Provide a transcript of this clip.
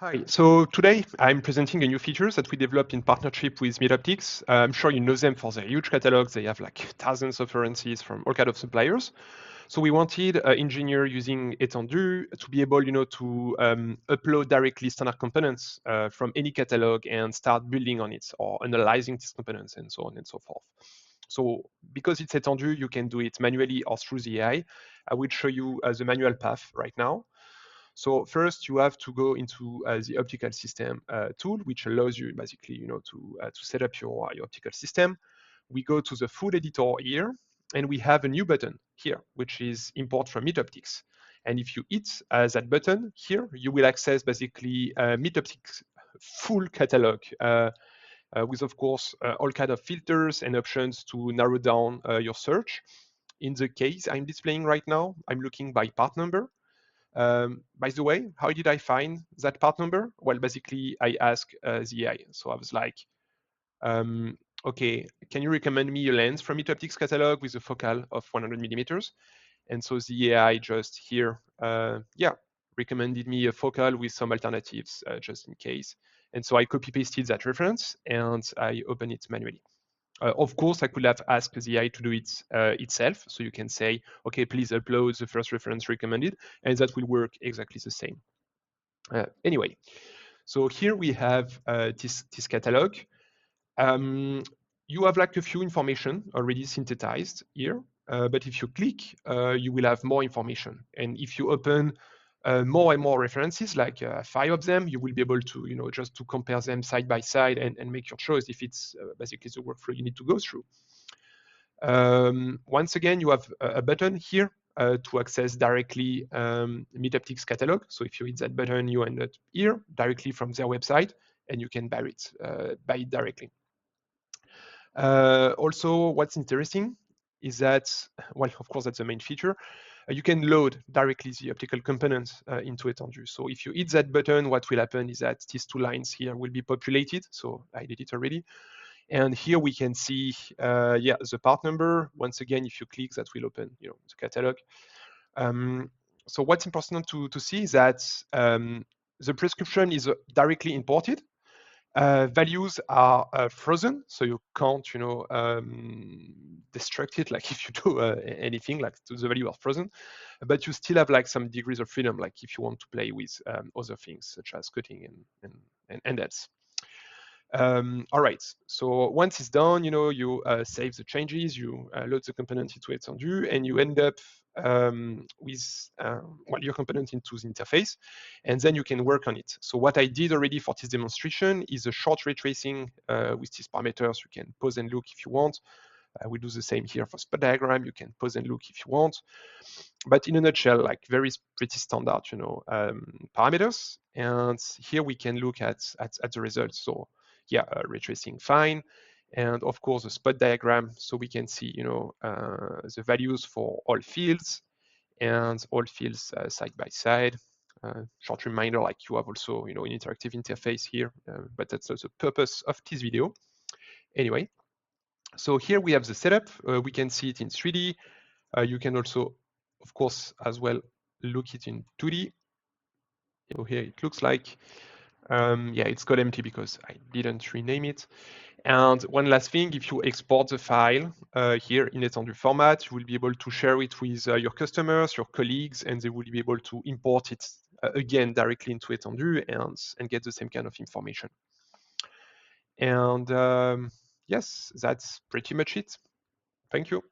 Hi, so today I'm presenting a new feature that we developed in partnership with MEETOPTICS. I'm sure you know them for their huge catalogs. They have like thousands of references from all kinds of suppliers. So we wanted an engineer using Étendu to be able, to upload directly standard components from any catalog and start building on it or analyzing these components and so on and so forth. So because it's Étendu, you can do it manually or through the AI. I will show you the manual path right now. So first, you have to go into the optical system tool, which allows you basically, to set up your optical system. We go to the full editor here, and we have a new button here, which is import from MEETOPTICS. And if you hit that button here, you will access basically MEETOPTICS full catalog with, of course, all kinds of filters and options to narrow down your search. In the case I'm displaying right now, I'm looking by part number. By the way, how did I find that part number? Well, basically, I asked the AI. So I was like, okay, can you recommend me a lens from MEETOPTICS catalog with a focal of 100 millimeters? And so the AI just here, recommended me a focal with some alternatives just in case. And so I copy pasted that reference and I open it manually. Of course, I could have asked the AI to do it itself. So you can say, okay, please upload the first reference recommended, and that will work exactly the same. Anyway, so here we have this catalog. You have like a few information already synthesized here, but if you click, you will have more information. And if you open more and more references, like 5 of them, you will be able to, just to compare them side by side and make your choice if it's basically the workflow you need to go through. Once again, you have a button here to access directly MEETOPTICS catalog. So if you hit that button, you end up here directly from their website, and you can buy it directly. Also, what's interesting is that, well, of course, that's the main feature. You can load directly the optical components into Étendu. So if you hit that button, what will happen is that these 2 lines here will be populated. So I did it already. And here we can see, the part number. Once again, if you click, that will open, the catalog. So what's important to see is that the prescription is directly imported. Values are frozen, so you can't, destruct it like if you do anything, like the value are frozen. But you still have like some degrees of freedom, like if you want to play with other things such as cutting and else. All right, so once it's done, you save the changes, you load the component into Étendu, and you end up with your component into the interface, and then you can work on it. So what I did already for this demonstration is a short ray tracing with these parameters. You can pause and look if you want. We do the same here for spot diagram. You can pause and look if you want. But in a nutshell, like very pretty standard, parameters. And here we can look at the results. So yeah, ray tracing fine. And of course, the spot diagram, so we can see, the values for all fields and all fields side by side. Short reminder, like you have also, an interactive interface here, but that's not the purpose of this video. Anyway, so here we have the setup. We can see it in 3D. You can also, of course, as well, look it in 2D. So here it looks like, it's got empty because I didn't rename it. And one last thing, if you export the file here in Étendu format, you will be able to share it with your customers, your colleagues, and they will be able to import it again directly into Étendu and get the same kind of information. And yes, that's pretty much it. Thank you.